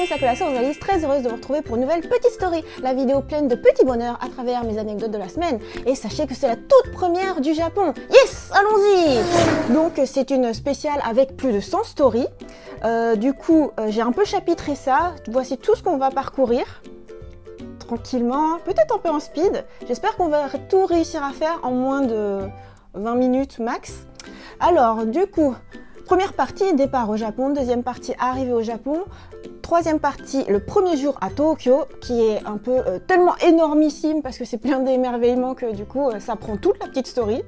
Salut, c'est Sakura Alice, très heureuse de vous retrouver pour une nouvelle petite story, la vidéo pleine de petits bonheurs à travers mes anecdotes de la semaine. Et sachez que c'est la toute première du Japon. Yes, allons-y. Donc c'est une spéciale avec plus de 100 stories. Du coup, j'ai un peu chapitré ça. Voici tout ce qu'on va parcourir. Tranquillement, peut-être un peu en speed. J'espère qu'on va tout réussir à faire en moins de 20 minutes max. Alors, du coup, première partie, départ au Japon. Deuxième partie, arrivée au Japon. Troisième partie, le premier jour à Tokyo, qui est un peu tellement énormissime parce que c'est plein d'émerveillements que du coup, ça prend toute la petite story.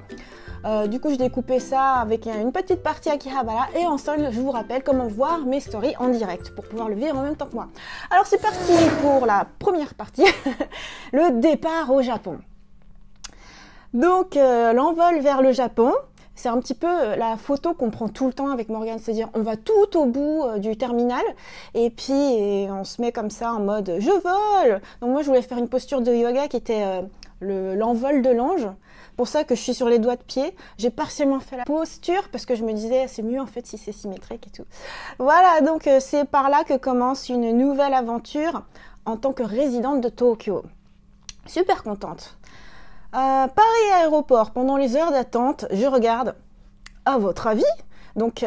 Du coup, j'ai découpé ça avec une petite partie à Akihabara et ensemble, je vous rappelle comment voir mes stories en direct pour pouvoir le vivre en même temps que moi. Alors, c'est parti pour la première partie, le départ au Japon. Donc, l'envol vers le Japon. C'est un petit peu la photo qu'on prend tout le temps avec Morgane, c'est-à-dire on va tout au bout du terminal et puis on se met comme ça en mode je vole. Donc moi je voulais faire une posture de yoga qui était l'envol de l'ange. Pour ça que je suis sur les doigts de pied. J'ai partiellement fait la posture parce que je me disais c'est mieux en fait si c'est symétrique et tout. Voilà, donc c'est par là que commence une nouvelle aventure en tant que résidente de Tokyo. Super contente. Paris aéroport, pendant les heures d'attente, je regarde, à votre avis? Donc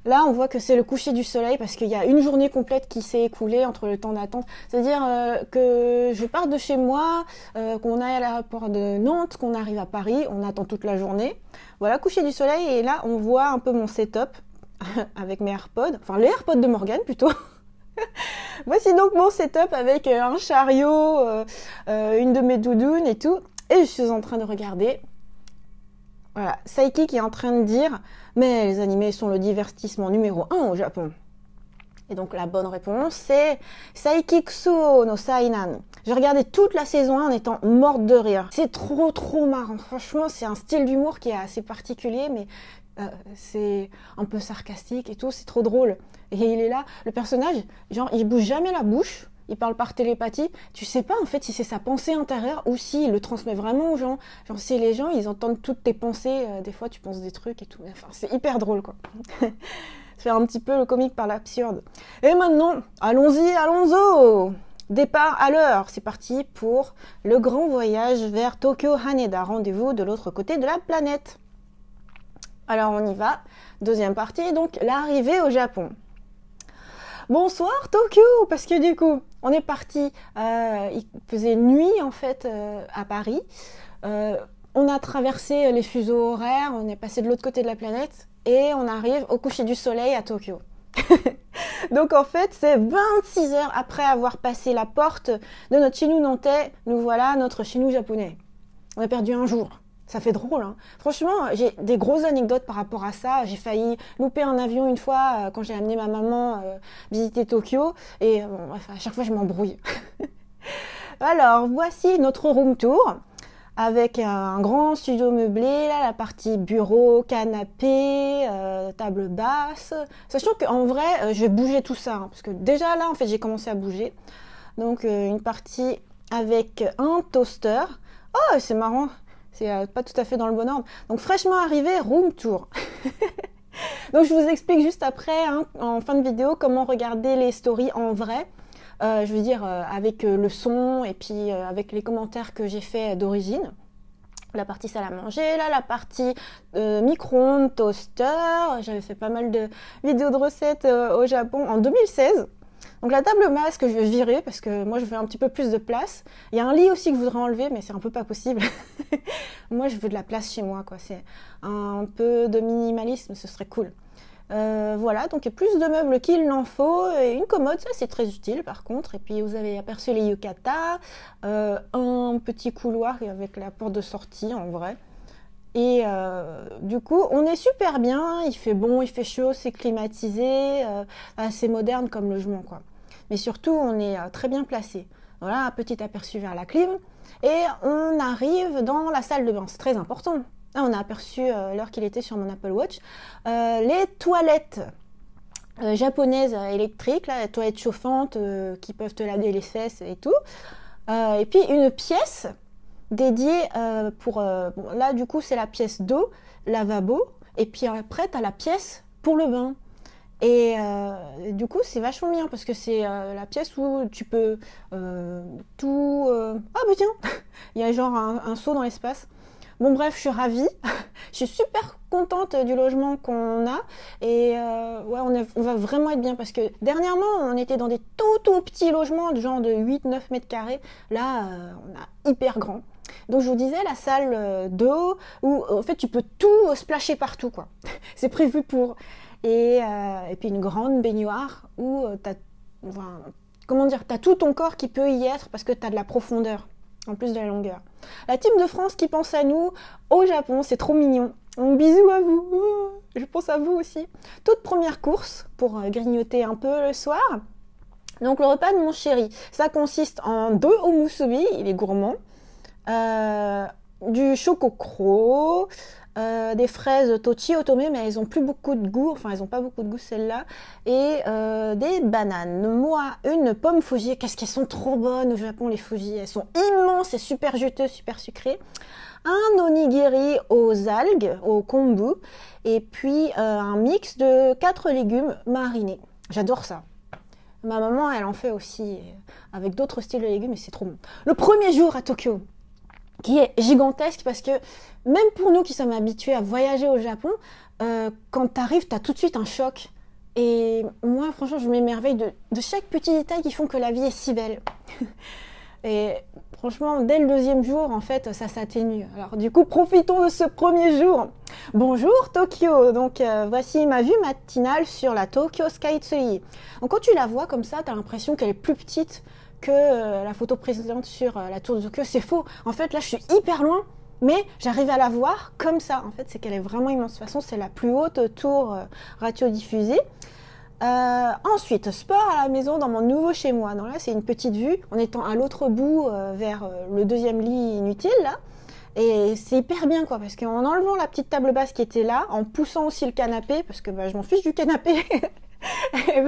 là, on voit que c'est le coucher du soleil parce qu'il y a une journée complète qui s'est écoulée entre le temps d'attente. C'est-à-dire que je pars de chez moi, qu'on aille à l'aéroport de Nantes, qu'on arrive à Paris, on attend toute la journée. Voilà, coucher du soleil, et là, on voit un peu mon setup avec mes AirPods, enfin les AirPods de Morgane plutôt. Voici donc mon setup avec un chariot, une de mes doudounes et tout. Et je suis en train de regarder, voilà, Saiki qui est en train de dire « Mais les animés sont le divertissement numéro 1 au Japon ». Et donc la bonne réponse c'est « Saikikusuo no Sainan ». J'ai regardé toute la saison 1 en étant morte de rire. C'est trop marrant. Franchement, c'est un style d'humour qui est assez particulier, mais c'est un peu sarcastique et tout, c'est trop drôle. Et il est là, le personnage, genre, il bouge jamais la bouche. Il parle par télépathie, tu sais pas en fait si c'est sa pensée intérieure ou s'il le transmet vraiment aux gens. Genre si les gens ils entendent toutes tes pensées, des fois tu penses des trucs et tout. Enfin c'est hyper drôle quoi. Faire un petit peu le comique par l'absurde. Et maintenant, allons-y, allons-y. Départ à l'heure, c'est parti pour le grand voyage vers Tokyo Haneda. Rendez-vous de l'autre côté de la planète. Alors on y va. Deuxième partie, donc l'arrivée au Japon. Bonsoir Tokyo, parce que du coup, on est parti, il faisait nuit en fait à Paris. On a traversé les fuseaux horaires, on est passé de l'autre côté de la planète et on arrive au coucher du soleil à Tokyo. Donc en fait, c'est 26 heures après avoir passé la porte de notre chez nous nantais, nous voilà notre chez nous japonais. On a perdu un jour. Ça fait drôle, hein. Franchement, j'ai des grosses anecdotes par rapport à ça. J'ai failli louper un avion une fois quand j'ai amené ma maman visiter Tokyo. Et bon, bref, à chaque fois, je m'embrouille. Alors, voici notre room tour avec un grand studio meublé. Là, la partie bureau, canapé, table basse. Sachant qu'en vrai, je vais bouger tout ça. Hein, parce que déjà là, en fait, j'ai commencé à bouger. Donc, une partie avec un toaster. Oh, c'est marrant. C'est pas tout à fait dans le bon ordre. Donc fraîchement arrivé, room tour. Donc je vous explique juste après, hein, en fin de vidéo, comment regarder les stories en vrai. Je veux dire avec le son et puis avec les commentaires que j'ai fait d'origine. La partie salle à manger, là la partie micro-ondes, toaster. J'avais fait pas mal de vidéos de recettes au Japon en 2016. Donc la table basse que je vais virer parce que moi je veux un petit peu plus de place. Il y a un lit aussi que je voudrais enlever mais c'est un peu pas possible. Moi je veux de la place chez moi quoi. C'est un peu de minimalisme, ce serait cool. Voilà, donc il y a plus de meubles qu'il n'en faut et une commode, ça c'est très utile par contre. Et puis vous avez aperçu les yukata, un petit couloir avec la porte de sortie en vrai. Et du coup, on est super bien, il fait bon, il fait chaud, c'est climatisé, assez moderne comme logement quoi. Mais surtout, on est très bien placé. Voilà, un petit aperçu vers la clim. Et on arrive dans la salle de bain, c'est très important. Là, on a aperçu l'heure qu'il était sur mon Apple Watch. Les toilettes japonaises électriques, là, les toilettes chauffantes qui peuvent te laver les fesses et tout. Et puis une pièce dédiée pour... bon, là, du coup, c'est la pièce d'eau, lavabo. Et puis après, tu as la pièce pour le bain. Et du coup, c'est vachement bien parce que c'est la pièce où tu peux tout... Ah bah tiens, il y a genre un saut dans l'espace. Bon bref, je suis ravie. Je suis super contente du logement qu'on a. Et ouais, on va vraiment être bien parce que dernièrement, on était dans des tout petits logements, genre de 8-9 mètres carrés. Là, on a hyper grand. Donc je vous disais, la salle d'eau où en fait tu peux tout splasher partout, quoi. C'est prévu pour. Et puis une grande baignoire où enfin, comment dire, t'as tout ton corps qui peut y être parce que t'as de la profondeur en plus de la longueur. La team de France qui pense à nous au Japon, c'est trop mignon. Donc bisous à vous, je pense à vous aussi. Toute première course pour grignoter un peu le soir. Donc le repas de mon chéri, ça consiste en 2 omusubi, il est gourmand, du chococro, des fraises tochi otome, mais elles ont plus beaucoup de goût, enfin elles ont pas beaucoup de goût celles-là, et des bananes. Moi, une pomme Fuji, qu'est-ce qu'elles sont trop bonnes au Japon les Fuji, elles sont immenses et super juteuses, super sucrées. Un onigiri aux algues, au kombu, et puis un mix de 4 légumes marinés. J'adore ça. Ma maman, elle en fait aussi avec d'autres styles de légumes et c'est trop bon. Le premier jour à Tokyo, qui est gigantesque parce que même pour nous qui sommes habitués à voyager au Japon, quand tu arrives, tu as tout de suite un choc. Et moi, franchement, je m'émerveille de chaque petit détail qui font que la vie est si belle. Et franchement, dès le 2e jour, en fait, ça s'atténue. Alors du coup, profitons de ce premier jour. Bonjour Tokyo. Donc voici ma vue matinale sur la Tokyo Skytree. Donc quand tu la vois comme ça, tu as l'impression qu'elle est plus petite que la photo précédente sur la tour de Tokyo. C'est faux. En fait, là, je suis hyper loin, mais j'arrive à la voir comme ça. En fait, c'est qu'elle est vraiment immense. De toute façon, c'est la plus haute tour radiodiffusée. Ensuite, sport à la maison dans mon nouveau chez moi. Donc là, c'est une petite vue en étant à l'autre bout vers le 2e lit inutile là. Et c'est hyper bien quoi, parce qu'en enlevant la petite table basse qui était là, en poussant aussi le canapé, parce que je m'en fiche du canapé, et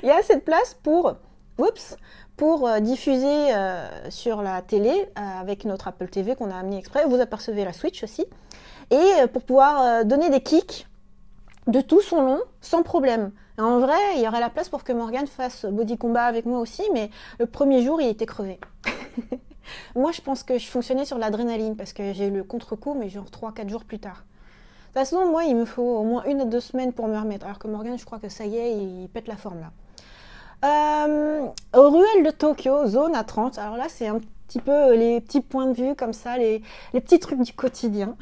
il y a cette place pour diffuser sur la télé avec notre Apple TV qu'on a amené exprès. Vous apercevez la Switch aussi. Et pour pouvoir donner des kicks de tout son long sans problème. Et en vrai, il y aurait la place pour que Morgane fasse body combat avec moi aussi, mais le premier jour, il était crevé. Moi, je pense que je fonctionnais sur l'adrénaline parce que j'ai eu le contre-coup, mais genre 3-4 jours plus tard. De toute façon, moi, il me faut au moins 1 à 2 semaines pour me remettre, alors que Morgane, je crois que ça y est, il pète la forme là. Aux ruelles de Tokyo, zone à 30. Alors là, c'est un petit peu les petits points de vue comme ça, les petits trucs du quotidien.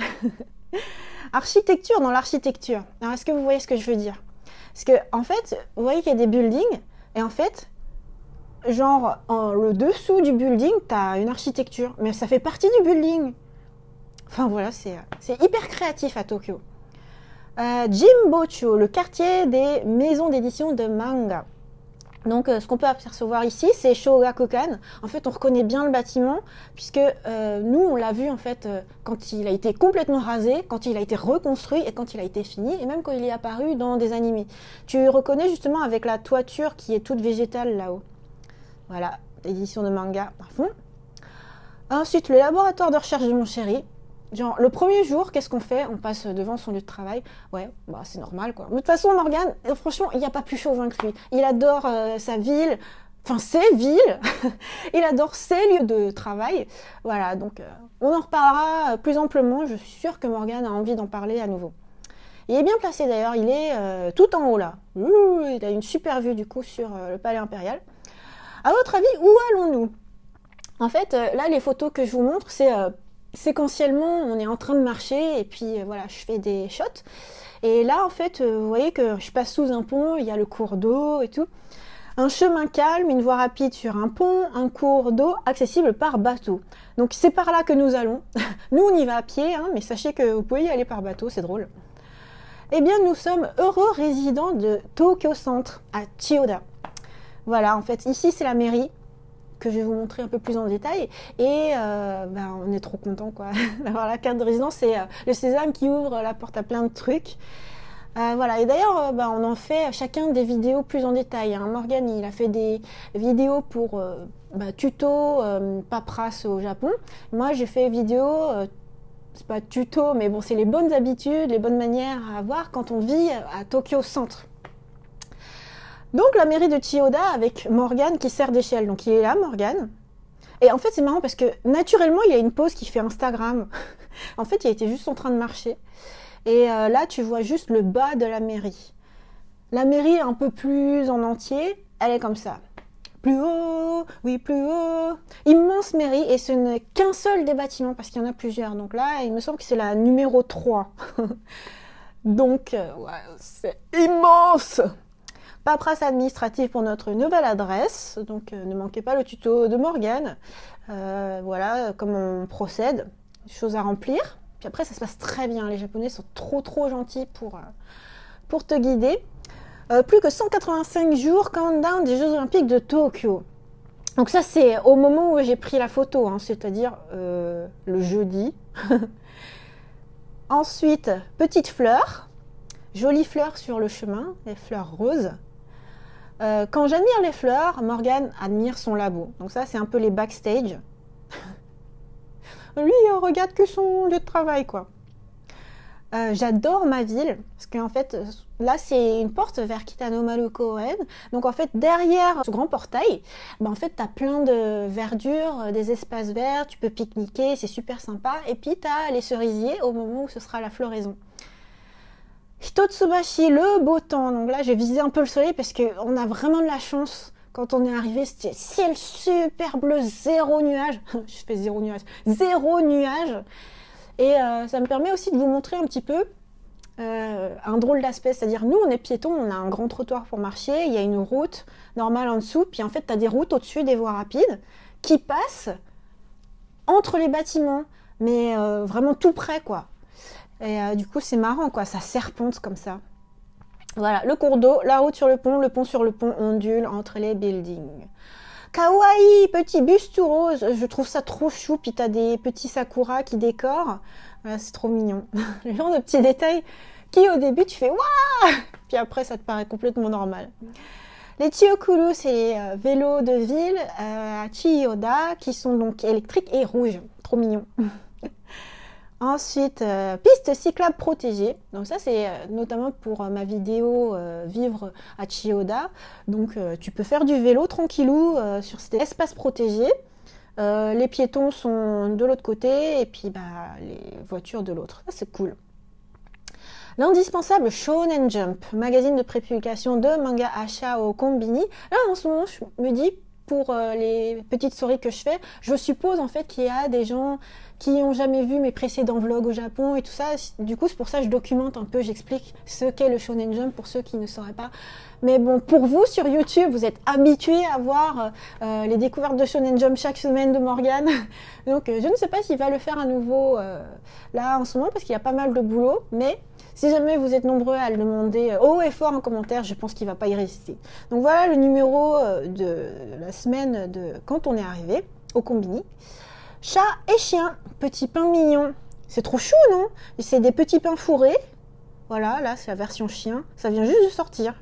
Architecture dans l'architecture. Alors, est-ce que vous voyez ce que je veux dire? Parce que, en fait, vous voyez qu'il y a des buildings, et en fait, genre, le dessous du building, t'as une architecture, mais ça fait partie du building. Enfin, voilà, c'est hyper créatif à Tokyo. Jimbocho, le quartier des maisons d'édition de manga. Donc, ce qu'on peut apercevoir ici, c'est Shogakukan. En fait, on reconnaît bien le bâtiment, puisque nous, on l'a vu en fait quand il a été complètement rasé, quand il a été reconstruit et quand il a été fini, et même quand il est apparu dans des animés. Tu reconnais justement avec la toiture qui est toute végétale là-haut. Voilà, édition de manga à fond. Ensuite, le laboratoire de recherche de mon chéri. Genre, le premier jour, qu'est-ce qu'on fait? On passe devant son lieu de travail. Ouais, bah c'est normal, quoi. Mais de toute façon, Morgane, franchement, il n'y a pas plus chauvin que lui. Il adore sa ville, enfin ses villes. Il adore ses lieux de travail. Voilà, donc on en reparlera plus amplement. Je suis sûre que Morgane a envie d'en parler à nouveau. Il est bien placé d'ailleurs, il est tout en haut là. Il a une super vue du coup sur le palais impérial. À votre avis, où allons-nous? En fait, là, les photos que je vous montre, c'est... séquentiellement, on est en train de marcher et puis voilà, je fais des shots. Et là, en fait, vous voyez que je passe sous un pont, il y a le cours d'eau et tout. Un chemin calme, une voie rapide sur un pont, un cours d'eau accessible par bateau. Donc c'est par là que nous allons. Nous, on y va à pied, hein, mais sachez que vous pouvez y aller par bateau, c'est drôle. Eh bien, nous sommes heureux résidents de Tokyo Centre, à Chiyoda. Voilà, en fait, ici, c'est la mairie, que je vais vous montrer un peu plus en détail. Et on est trop content quoi d'avoir la carte de résidence. C'est le sésame qui ouvre la porte à plein de trucs. Voilà. Et d'ailleurs, on en fait chacun des vidéos plus en détail. Hein. Morgane, il a fait des vidéos pour tuto paperasse au Japon. Moi, j'ai fait vidéo, c'est pas tuto, mais bon, c'est les bonnes habitudes, les bonnes manières à avoir quand on vit à Tokyo Centre. Donc la mairie de Chiyoda avec Morgane qui sert d'échelle. Donc il est là, Morgane. Et en fait, c'est marrant parce que naturellement, il y a une pause qui fait Instagram. En fait, il était juste en train de marcher. Et là, tu vois juste le bas de la mairie. La mairie, un peu plus en entier, elle est comme ça. Plus haut, oui, plus haut. Immense mairie, et ce n'est qu'un seul des bâtiments, parce qu'il y en a plusieurs. Donc là, il me semble que c'est la numéro 3. Donc, ouais, c'est immense. Paperasse administrative pour notre nouvelle adresse. Donc, ne manquez pas le tuto de Morgane. Voilà comment on procède. Des choses à remplir. Puis après, ça se passe très bien. Les Japonais sont trop gentils pour te guider. Plus que 185 jours, countdown des Jeux Olympiques de Tokyo. Donc ça, c'est au moment où j'ai pris la photo, hein, c'est-à-dire le jeudi. Ensuite, petites fleurs. Jolies fleurs sur le chemin, les fleurs roses. Quand j'admire les fleurs, Morgane admire son labo. Donc ça, c'est un peu les backstage. Lui, il regarde que son lieu de travail, quoi. J'adore ma ville, parce qu'en fait, là, c'est une porte vers Kitanomaru-koen. Donc, en fait, derrière ce grand portail, en fait, t'as plein de verdure, des espaces verts, tu peux pique-niquer, c'est super sympa. Et puis, t'as les cerisiers au moment où ce sera la floraison. Hitotsubashi, le beau temps. Donc là, j'ai visé un peu le soleil parce qu'on a vraiment de la chance. Quand on est arrivé, c'était ciel super bleu, zéro nuage. Je fais zéro nuage. Zéro nuage. Et ça me permet aussi de vous montrer un petit peu un drôle d'aspect. C'est-à-dire, nous, on est piétons, on a un grand trottoir pour marcher, il y a une route normale en dessous, puis en fait, tu as des routes au-dessus, des voies rapides, qui passent entre les bâtiments, mais vraiment tout près, quoi. Et du coup, c'est marrant, quoi, ça serpente comme ça. Voilà, le cours d'eau, la route sur le pont sur le pont ondule entre les buildings. Kawaii, petit bus tout rose, je trouve ça trop chou, puis t'as des petits sakura qui décorent, voilà, c'est trop mignon. Le genre de petits détails qui au début tu fais waouh, puis après ça te paraît complètement normal. Les Chiyokuru, c'est les vélos de ville à Chiyoda qui sont donc électriques et rouges, trop mignon. Ensuite, piste cyclable protégée. Donc ça, c'est notamment pour ma vidéo Vivre à Chiyoda. Donc tu peux faire du vélo tranquillou sur cet espace protégé. Les piétons sont de l'autre côté et puis les voitures de l'autre. Ça, c'est cool. L'indispensable Shonen Jump, magazine de prépublication de manga achat au Konbini. Là, en ce moment, je me dis, pour les petites stories que je fais, je suppose en fait qu'il y a des gens qui n'ont jamais vu mes précédents vlogs au Japon et tout ça. Du coup, c'est pour ça que je documente un peu, j'explique ce qu'est le Shonen Jump pour ceux qui ne sauraient pas. Mais bon, pour vous, sur YouTube, vous êtes habitués à voir les découvertes de Shonen Jump chaque semaine de Morgane. Donc, je ne sais pas s'il va le faire à nouveau là en ce moment, parce qu'il y a pas mal de boulot. Mais si jamais vous êtes nombreux à le demander haut et fort en commentaire, je pense qu'il ne va pas y résister. Donc voilà le numéro de la semaine de quand on est arrivé au Konbini. Chat et chien, petits pains mignons. C'est trop chou, non? C'est des petits pains fourrés. Voilà, là, c'est la version chien. Ça vient juste de sortir.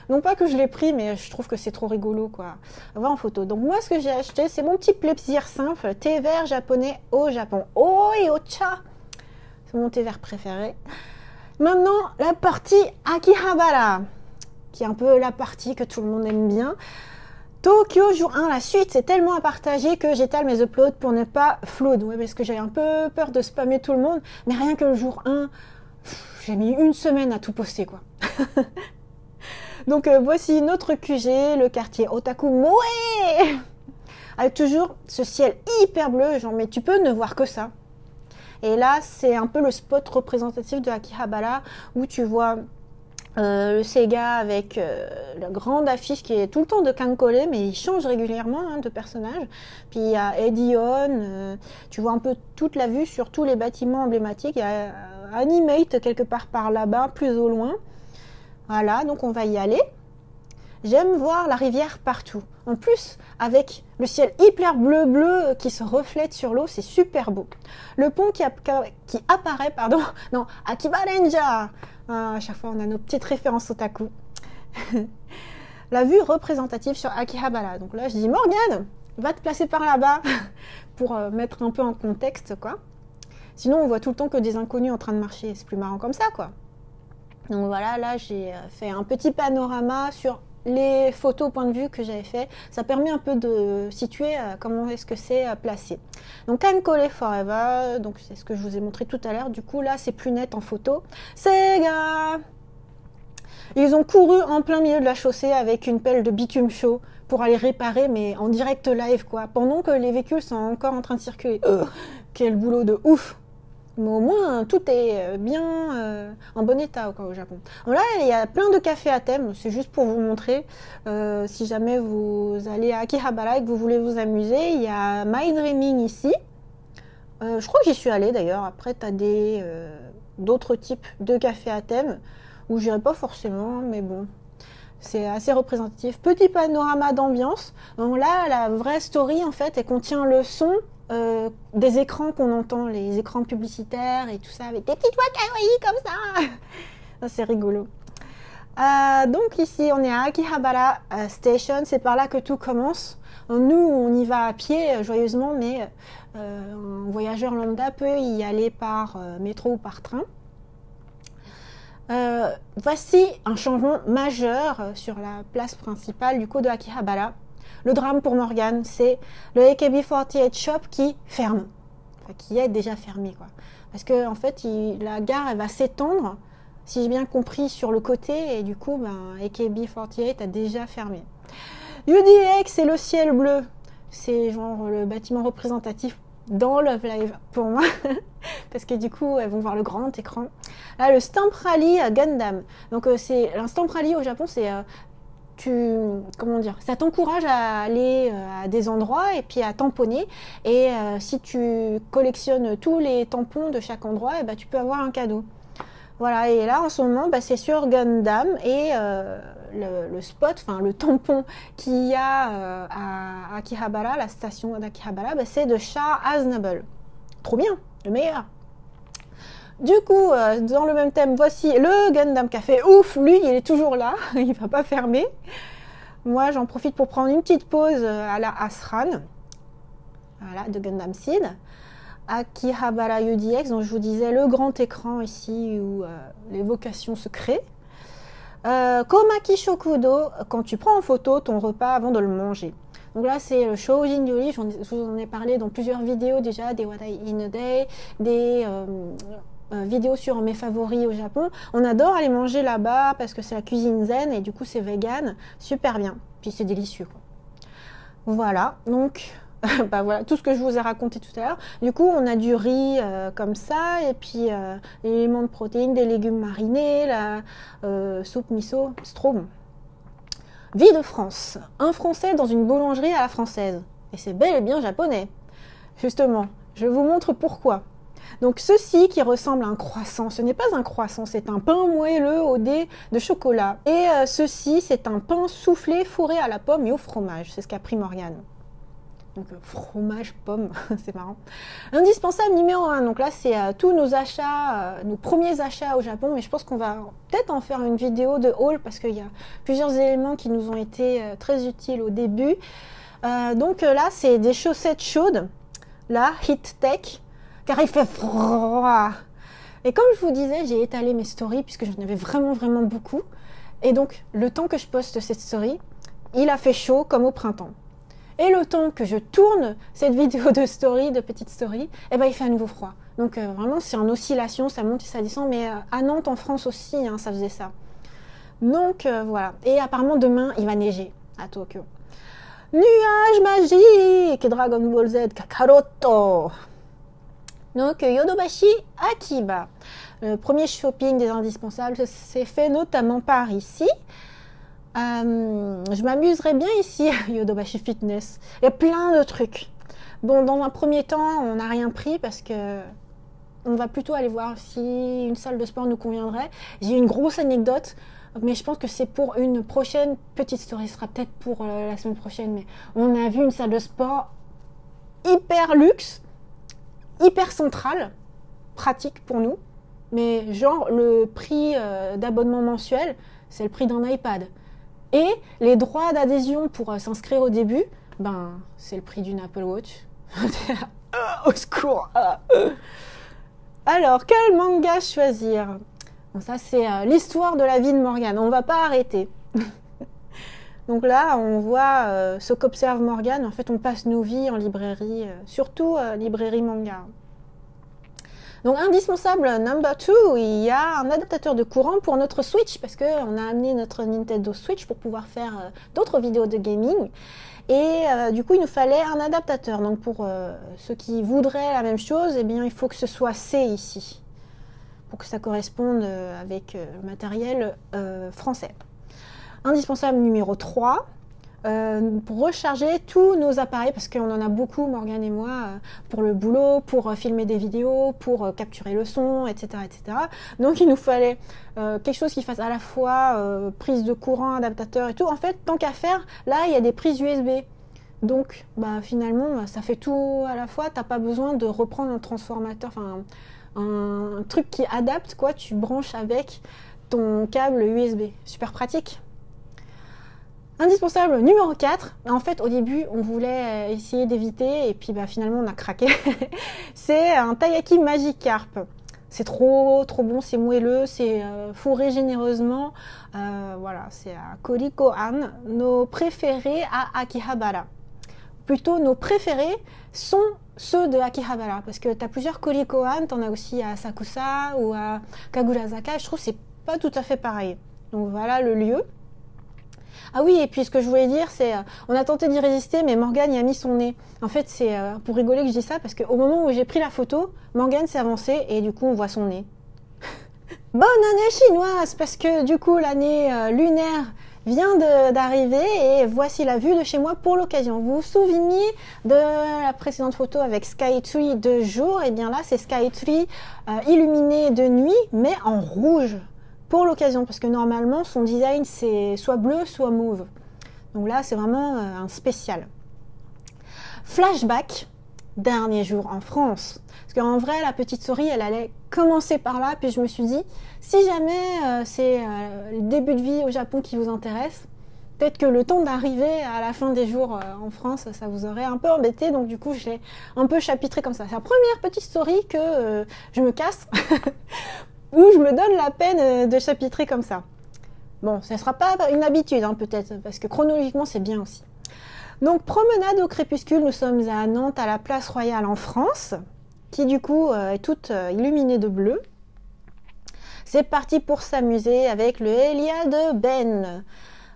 Non pas que je l'ai pris, mais je trouve que c'est trop rigolo, quoi. À voir en photo. Donc moi, ce que j'ai acheté, c'est mon petit plaisir simple, thé vert japonais au Japon. Oh et ocha! C'est mon thé vert préféré. Maintenant, la partie Akihabara, qui est un peu la partie que tout le monde aime bien. Tokyo jour 1, la suite, c'est tellement à partager que j'étale mes uploads pour ne pas flood. Ouais, parce que j'ai un peu peur de spammer tout le monde. Mais rien que le jour 1, j'ai mis une semaine à tout poster, quoi. Donc voici notre QG, le quartier Otaku Moe, avec toujours ce ciel hyper bleu, genre mais tu peux ne voir que ça. Et là, c'est un peu le spot représentatif de Akihabara, où tu vois le Sega avec la grande affiche qui est tout le temps de Kankole, mais il change régulièrement de personnage. Puis il y a Edion, tu vois un peu toute la vue sur tous les bâtiments emblématiques. Il y a Animate quelque part par là-bas, plus au loin. Voilà, donc on va y aller. J'aime voir la rivière partout. En plus, avec le ciel hyper bleu qui se reflète sur l'eau, c'est super beau. Le pont qui apparaît, non, Akibarenja. À chaque fois, on a nos petites références otaku. La vue représentative sur Akihabara. Donc là, je dis Morgane, va te placer par là-bas pour mettre un peu en contexte, quoi. Sinon, on voit tout le temps que des inconnus en train de marcher. C'est plus marrant comme ça, quoi. Donc voilà, là, j'ai fait un petit panorama sur les photos au point de vue que j'avais fait. Ça permet un peu de situer comment est-ce que c'est placé. Donc Ankole Forever, donc c'est ce que je vous ai montré tout à l'heure. Du coup là c'est plus net en photo. Sega! Ils ont couru en plein milieu de la chaussée avec une pelle de bitume chaud pour aller réparer, mais en direct live quoi, pendant que les véhicules sont encore en train de circuler. Quel boulot de ouf! Mais au moins, tout est bien en bon état quoi, au Japon. Donc là, il y a plein de cafés à thème. C'est juste pour vous montrer. Si jamais vous allez à Akihabara et que vous voulez vous amuser, il y a My Dreaming ici. Je crois que j'y suis allée d'ailleurs. Après, tu as d'autres types de cafés à thème où j'irai pas forcément, mais bon. C'est assez représentatif. Petit panorama d'ambiance. Donc là, la vraie story, en fait, elle contient le son des écrans qu'on entend, les écrans publicitaires et tout ça, avec des petites voix kawaii comme ça. C'est rigolo. Donc ici, on est à Akihabara Station. C'est par là que tout commence. Nous, on y va à pied, joyeusement, mais un voyageur lambda peut y aller par métro ou par train. Voici un changement majeur sur la place principale du coup de Akihabara. Le drame pour Morgan, c'est le AKB48 Shop qui ferme, enfin, qui est déjà fermé quoi. Parce que en fait, la gare elle va s'étendre, si j'ai bien compris, sur le côté et du coup, AKB48 a déjà fermé. UDX et le ciel bleu, c'est genre le bâtiment représentatif dans Love Live pour moi parce que du coup elles vont voir le grand écran. Là le Stamp Rally Gundam, donc c'est un Stamp Rally au Japon, c'est comment dire, ça t'encourage à aller à des endroits et puis à tamponner et si tu collectionnes tous les tampons de chaque endroit, et tu peux avoir un cadeau. Voilà, et là en ce moment c'est sur Gundam et le spot, enfin le tampon qu'il y a à Akihabara, la station d'Akihabara, c'est de Shah Aznable. Trop bien, le meilleur. Du coup, dans le même thème, voici le Gundam Café. Ouf, lui, il est toujours là, il va pas fermer. Moi, j'en profite pour prendre une petite pause à la Asran, voilà, de Gundam Seed. Akihabara UDX, dont je vous disais le grand écran ici où les vocations se créent. Komaki Shokudo, quand tu prends en photo ton repas avant de le manger. Donc là, c'est le Shoujin Ryuri, je vous en ai parlé dans plusieurs vidéos déjà, des Wadai in a Day, des vidéos sur mes favoris au Japon. On adore aller manger là-bas parce que c'est la cuisine zen et du coup c'est vegan, super bien. Puis c'est délicieux quoi. Voilà, donc voilà tout ce que je vous ai raconté tout à l'heure. Du coup, on a du riz comme ça et puis des éléments de protéines, des légumes marinés, la soupe miso, c'est trop bon. Vie de France. Un Français dans une boulangerie à la française. Et c'est bel et bien japonais. Justement, je vous montre pourquoi. Donc ceci qui ressemble à un croissant, ce n'est pas un croissant, c'est un pain moelleux au dé de chocolat. Et ceci, c'est un pain soufflé fourré à la pomme et au fromage. C'est ce qu'a pris Morgane. Donc fromage, pomme, c'est marrant. Indispensable numéro 1, donc là c'est tous nos achats, nos premiers achats au Japon, mais je pense qu'on va peut-être en faire une vidéo de haul parce qu'il y a plusieurs éléments qui nous ont été très utiles au début. Donc là c'est des chaussettes chaudes, là, Heat Tech, car il fait froid. Et comme je vous disais, j'ai étalé mes stories puisque j'en avais vraiment beaucoup. Et donc le temps que je poste cette story, il a fait chaud comme au printemps. Et le temps que je tourne cette vidéo de story, de petite story, il fait à nouveau froid. Donc vraiment, c'est en oscillation, ça monte et ça descend. Mais à Nantes, en France aussi, ça faisait ça. Donc voilà. Et apparemment, demain, il va neiger à Tokyo. Nuage magique, Dragon Ball Z, Kakaroto. Donc Yodobashi Akiba. Le premier shopping des indispensables s'est fait notamment par ici. Je m'amuserais bien ici à Yodobashi Fitness. Il y a plein de trucs. Bon, dans un premier temps, on n'a rien pris parce que on va plutôt aller voir si une salle de sport nous conviendrait. J'ai une grosse anecdote, mais je pense que c'est pour une prochaine petite story. Ce sera peut-être pour la semaine prochaine. Mais on a vu une salle de sport hyper luxe, hyper centrale, pratique pour nous. Mais genre, le prix d'abonnement mensuel, c'est le prix d'un iPad. Et les droits d'adhésion pour s'inscrire au début, c'est le prix d'une Apple Watch. Au secours. Alors, quel manga choisir? Bon, ça, c'est l'histoire de la vie de Morgane. On va pas arrêter. Donc là, on voit ce qu'observe Morgane. En fait, on passe nos vies en librairie, surtout librairie manga. Donc indispensable number 2, il y a un adaptateur de courant pour notre Switch parce qu'on a amené notre Nintendo Switch pour pouvoir faire d'autres vidéos de gaming. Et du coup, il nous fallait un adaptateur. Donc pour ceux qui voudraient la même chose, eh bien, il faut que ce soit C ici, pour que ça corresponde avec le matériel français. Indispensable numéro 3, pour recharger tous nos appareils, parce qu'on en a beaucoup, Morgane et moi, pour le boulot, pour filmer des vidéos, pour capturer le son, etc., etc. Donc il nous fallait quelque chose qui fasse à la fois prise de courant, adaptateur et tout. En fait, tant qu'à faire, là, il y a des prises USB. Donc, finalement, ça fait tout à la fois. T'as pas besoin de reprendre un transformateur, enfin, un truc qui adapte, quoi. Tu branches avec ton câble USB. Super pratique. Indispensable numéro 4, en fait au début on voulait essayer d'éviter et puis finalement on a craqué. C'est un taiyaki Magikarp. C'est trop bon, c'est moelleux, c'est fourré généreusement. Voilà, c'est à Korikohan, nos préférés à Akihabara. Plutôt nos préférés sont ceux de Akihabara parce que tu as plusieurs Korikohan, tu en as aussi à Asakusa ou à Kagurazaka. Je trouve que c'est pas tout à fait pareil. Donc voilà le lieu. Ah oui, et puis ce que je voulais dire, c'est on a tenté d'y résister, mais Morgane y a mis son nez. En fait, c'est pour rigoler que je dis ça, parce qu'au moment où j'ai pris la photo, Morgane s'est avancée et du coup, on voit son nez. Bonne année chinoise, parce que du coup, l'année lunaire vient d'arriver et voici la vue de chez moi pour l'occasion. Vous vous souveniez de la précédente photo avec Skytree de jour? Et bien là, c'est Skytree illuminé de nuit, mais en rouge. Pour l'occasion, parce que normalement son design c'est soit bleu soit mauve. Donc là c'est vraiment un spécial. Flashback, dernier jour en France. Parce qu'en vrai la petite souris elle allait commencer par là, puis je me suis dit si jamais c'est le début de vie au Japon qui vous intéresse, peut-être que le temps d'arriver à la fin des jours en France, ça vous aurait un peu embêté, donc du coup je l'ai un peu chapitré comme ça. C'est la première petite story que je me casse. Où je me donne la peine de chapitrer comme ça. Bon, ça ne sera pas une habitude, hein, peut-être, parce que chronologiquement, c'est bien aussi. Donc, promenade au crépuscule, nous sommes à Nantes, à la place Royale en France, qui du coup est toute illuminée de bleu. C'est parti pour s'amuser avec le Elia de Ben.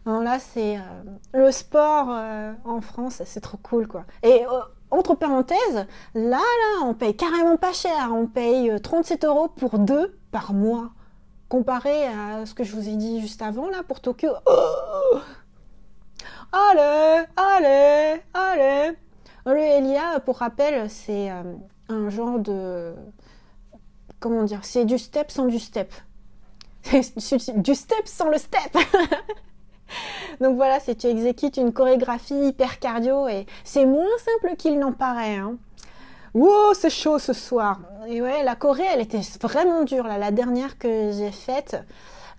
Alors là, c'est le sport en France, c'est trop cool, quoi. Et entre parenthèses, là, on paye carrément pas cher. On paye 37 € pour 2 par mois. Comparé à ce que je vous ai dit juste avant, là, pour Tokyo. Oh, allez, allez, allez. Le Elia, pour rappel, c'est un genre de... Comment dire? C'est du step sans du step. Du step sans le step. Donc voilà, c'est tu exécutes une chorégraphie hyper cardio et c'est moins simple qu'il n'en paraît. Hein. Wow, c'est chaud ce soir. Et ouais, la choré, elle était vraiment dure. Là. La dernière que j'ai faite,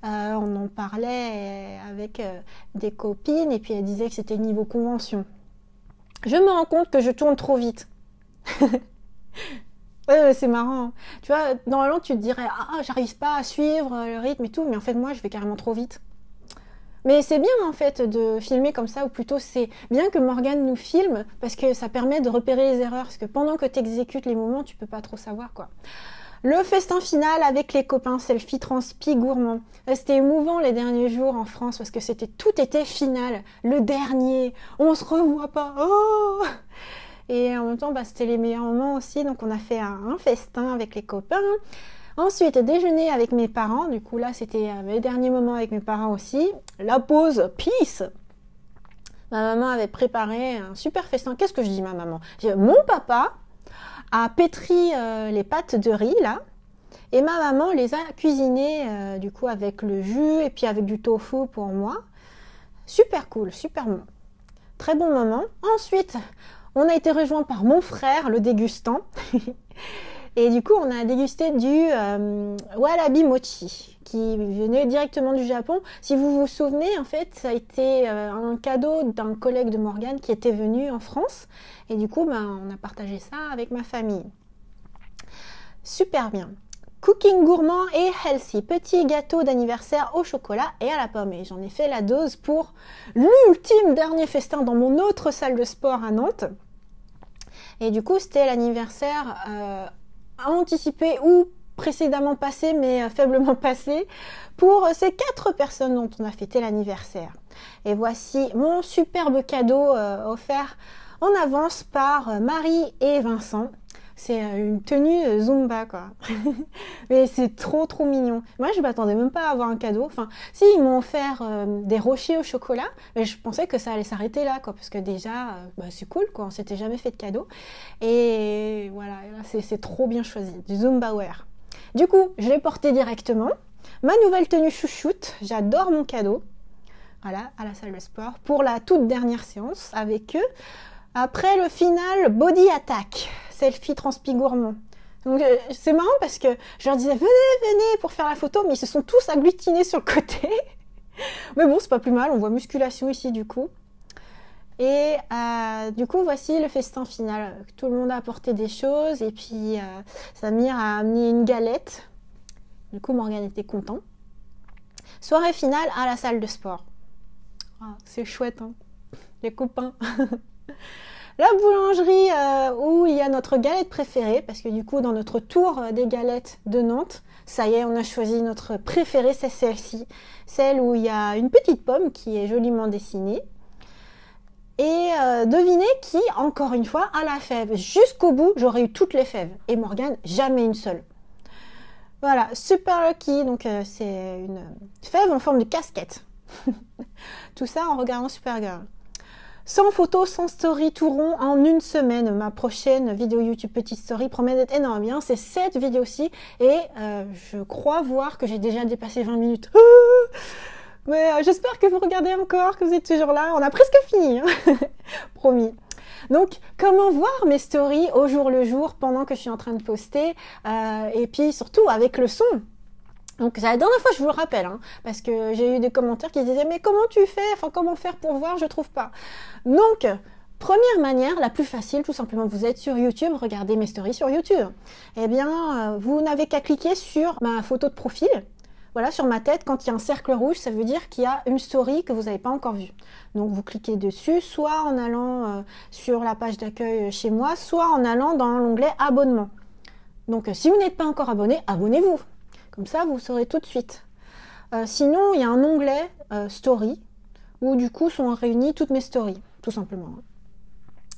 on en parlait avec des copines et puis elle disait que c'était niveau convention. Je me rends compte que je tourne trop vite. Ouais, c'est marrant. Tu vois, normalement, tu te dirais, ah, j'arrive pas à suivre le rythme et tout, mais en fait, moi, je vais carrément trop vite. Mais c'est bien en fait de filmer comme ça, ou plutôt c'est bien que Morgane nous filme parce que ça permet de repérer les erreurs, parce que pendant que tu exécutes les mouvements, tu peux pas trop savoir quoi. Le festin final avec les copains, selfie transpi gourmand. C'était émouvant les derniers jours en France parce que tout était final, le dernier, on se revoit pas, oh. Et en même temps, c'était les meilleurs moments aussi, donc on a fait un festin avec les copains. Ensuite, déjeuner avec mes parents. Du coup, là, c'était mes derniers moments avec mes parents aussi. La pause, peace. Ma maman avait préparé un super festin. Qu'est-ce que je dis, ma maman? Mon papa a pétri les pâtes de riz, là. Et ma maman les a cuisinées, du coup, avec le jus et puis avec du tofu pour moi. Super cool, super bon. Très bon moment. Ensuite, on a été rejoint par mon frère, le dégustant. Et du coup, on a dégusté du warabi mochi, qui venait directement du Japon. Si vous vous souvenez, en fait, ça a été un cadeau d'un collègue de Morgane qui était venu en France. Et du coup, on a partagé ça avec ma famille. Super bien. Cooking gourmand et healthy, petit gâteau d'anniversaire au chocolat et à la pomme. Et j'en ai fait la dose pour l'ultime dernier festin dans mon autre salle de sport à Nantes. Et du coup, c'était l'anniversaire anticipé ou précédemment passé, mais faiblement passé, pour ces 4 personnes dont on a fêté l'anniversaire. Et voici mon superbe cadeau offert en avance par Marie et Vincent. C'est une tenue Zumba, quoi. Mais c'est trop mignon. Moi, je m'attendais même pas à avoir un cadeau. Enfin, si, ils m'ont offert des rochers au chocolat, mais je pensais que ça allait s'arrêter là, quoi. Parce que déjà, c'est cool, quoi. On s'était jamais fait de cadeau. Et voilà, c'est trop bien choisi. Du Zumba wear. Du coup, je l'ai porté directement. Ma nouvelle tenue chouchoute. J'adore mon cadeau. Voilà, à la salle de sport. Pour la toute dernière séance avec eux. Après le final Body Attack, selfie transpi gourmand. Donc c'est marrant parce que je leur disais venez pour faire la photo, mais ils se sont tous agglutinés sur le côté. Mais bon, c'est pas plus mal, on voit musculation ici du coup. Et du coup, voici le festin final. Tout le monde a apporté des choses et puis Samir a amené une galette. Du coup, Morgane était content. Soirée finale à la salle de sport. Ah, c'est chouette, hein, les copains. La boulangerie où il y a notre galette préférée, parce que du coup dans notre tour des galettes de Nantes, ça y est, on a choisi notre préférée, c'est celle-ci, celle où il y a une petite pomme qui est joliment dessinée. Et devinez qui, encore une fois, a la fève. Jusqu'au bout, j'aurais eu toutes les fèves. Et Morgane, jamais une seule. Voilà, super lucky, donc c'est une fève en forme de casquette. Tout ça en regardant Supergirl. Sans photo, sans story, tout rond en une semaine. Ma prochaine vidéo YouTube Petite Story promet d'être énorme. Bien, c'est cette vidéo-ci et je crois voir que j'ai déjà dépassé 20 minutes. Mais j'espère que vous regardez encore, que vous êtes toujours là. On a presque fini, hein. Promis. Donc, comment voir mes stories au jour le jour pendant que je suis en train de poster et puis surtout avec le son. Donc c'est la dernière fois, je vous le rappelle, hein, parce que j'ai eu des commentaires qui disaient « Mais comment tu fais? Enfin, comment faire pour voir? Je trouve pas. » Donc, première manière, la plus facile, tout simplement, vous êtes sur YouTube, regardez mes stories sur YouTube. Eh bien, vous n'avez qu'à cliquer sur ma photo de profil. Voilà, sur ma tête, quand il y a un cercle rouge, ça veut dire qu'il y a une story que vous n'avez pas encore vue. Donc vous cliquez dessus, soit en allant sur la page d'accueil chez moi, soit en allant dans l'onglet « Abonnement ». Donc si vous n'êtes pas encore abonné, abonnez-vous. Comme ça, vous saurez tout de suite. Sinon, il y a un onglet Story, où du coup sont réunies toutes mes stories, tout simplement.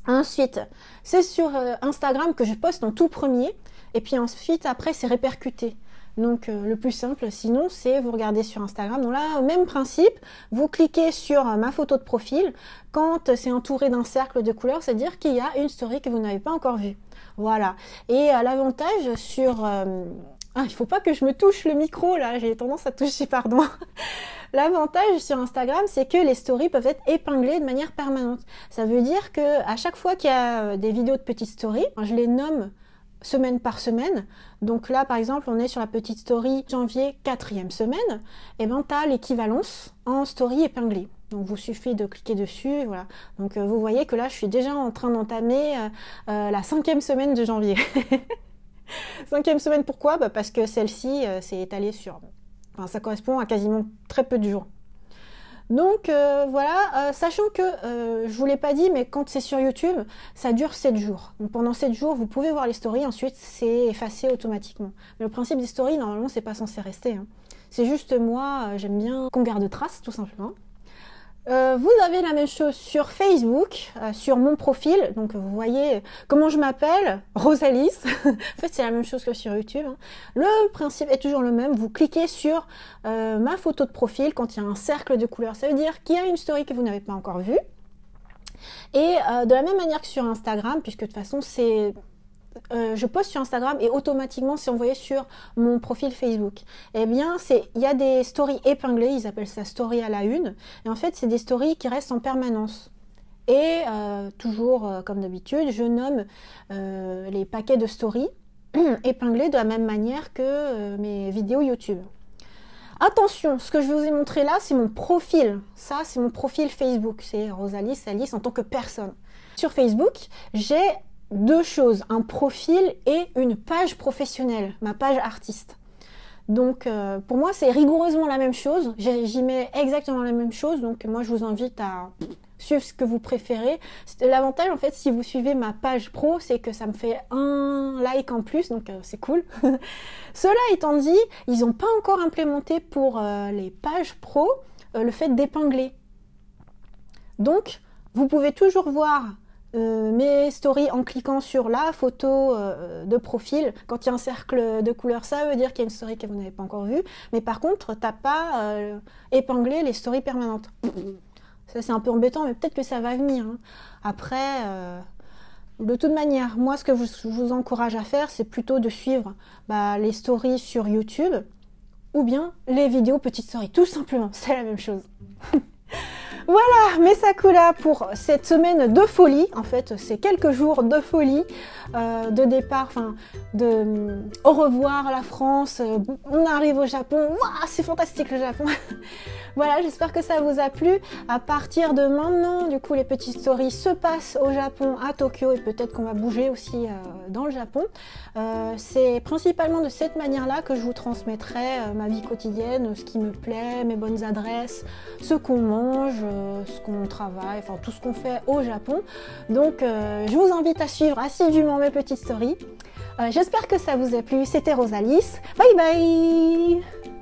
Ensuite, c'est sur Instagram que je poste en tout premier, et puis ensuite, après, c'est répercuté. Donc, le plus simple, sinon, c'est vous regardez sur Instagram. Donc là, même principe, vous cliquez sur ma photo de profil. Quand c'est entouré d'un cercle de couleurs, c'est-à-dire qu'il y a une story que vous n'avez pas encore vue. Voilà. Et l'avantage sur... Ah, il faut pas que je me touche le micro, là, j'ai tendance à toucher, pardon. L'avantage sur Instagram, c'est que les stories peuvent être épinglées de manière permanente. Ça veut dire que à chaque fois qu'il y a des vidéos de petites stories, je les nomme semaine par semaine. Donc là, par exemple, on est sur la petite story janvier 4e semaine. Et ben, tu as l'équivalence en story épinglée. Donc, vous suffit de cliquer dessus, voilà. Donc, vous voyez que là, je suis déjà en train d'entamer la 5e semaine de janvier. 5e semaine, pourquoi? Parce que celle-ci, c'est étalé sur... Enfin, ça correspond à quasiment très peu de jours. Donc, voilà, sachant que, je vous l'ai pas dit, mais quand c'est sur YouTube, ça dure 7 jours. Donc, pendant 7 jours, vous pouvez voir les stories, ensuite, c'est effacé automatiquement. Mais le principe des stories, normalement, c'est pas censé rester, hein. C'est juste moi, j'aime bien qu'on garde trace, tout simplement. Vous avez la même chose sur Facebook, sur mon profil, donc vous voyez comment je m'appelle, Rosalis. En fait, c'est la même chose que sur YouTube, hein. Le principe est toujours le même, vous cliquez sur ma photo de profil quand il y a un cercle de couleurs, ça veut dire qu'il y a une story que vous n'avez pas encore vue. Et de la même manière que sur Instagram, puisque de toute façon c'est... je poste sur Instagram et automatiquement c'est envoyé sur mon profil Facebook. Eh bien, il y a des stories épinglées, ils appellent ça story à la une. Et en fait, c'est des stories qui restent en permanence. Et toujours comme d'habitude, je nomme les paquets de stories épinglés de la même manière que mes vidéos YouTube. Attention, ce que je vous ai montré là, c'est mon profil. Ça, c'est mon profil Facebook. C'est Rosalis Alice en tant que personne. Sur Facebook, j'ai deux choses, un profil et une page professionnelle, ma page artiste. Donc pour moi c'est rigoureusement la même chose, j'y mets exactement la même chose, donc moi je vous invite à suivre ce que vous préférez. L'avantage en fait si vous suivez ma page pro, c'est que ça me fait un like en plus, donc c'est cool. Cela étant dit, ils n'ont pas encore implémenté pour les pages pro le fait d'épingler. Donc vous pouvez toujours voir mes stories en cliquant sur la photo de profil. Quand il y a un cercle de couleur, ça veut dire qu'il y a une story que vous n'avez pas encore vue. Mais par contre, t'as pas épinglé les stories permanentes. Ça, c'est un peu embêtant, mais peut-être que ça va venir. Hein. Après, de toute manière, moi, ce que je vous encourage à faire, c'est plutôt de suivre les stories sur YouTube ou bien les vidéos petites stories. Tout simplement, c'est la même chose. Voilà, mes Sakura pour cette semaine de folie. En fait, c'est quelques jours de folie, de départ, de au revoir la France, on arrive au Japon, waouh, c'est fantastique le Japon. Voilà, j'espère que ça vous a plu. À partir de maintenant, du coup, les petites stories se passent au Japon, à Tokyo, et peut-être qu'on va bouger aussi dans le Japon. C'est principalement de cette manière-là que je vous transmettrai ma vie quotidienne, ce qui me plaît, mes bonnes adresses, ce qu'on mange, ce qu'on travaille, enfin tout ce qu'on fait au Japon. Donc je vous invite à suivre assidûment mes petites stories. J'espère que ça vous a plu. C'était Rosalys. Bye bye!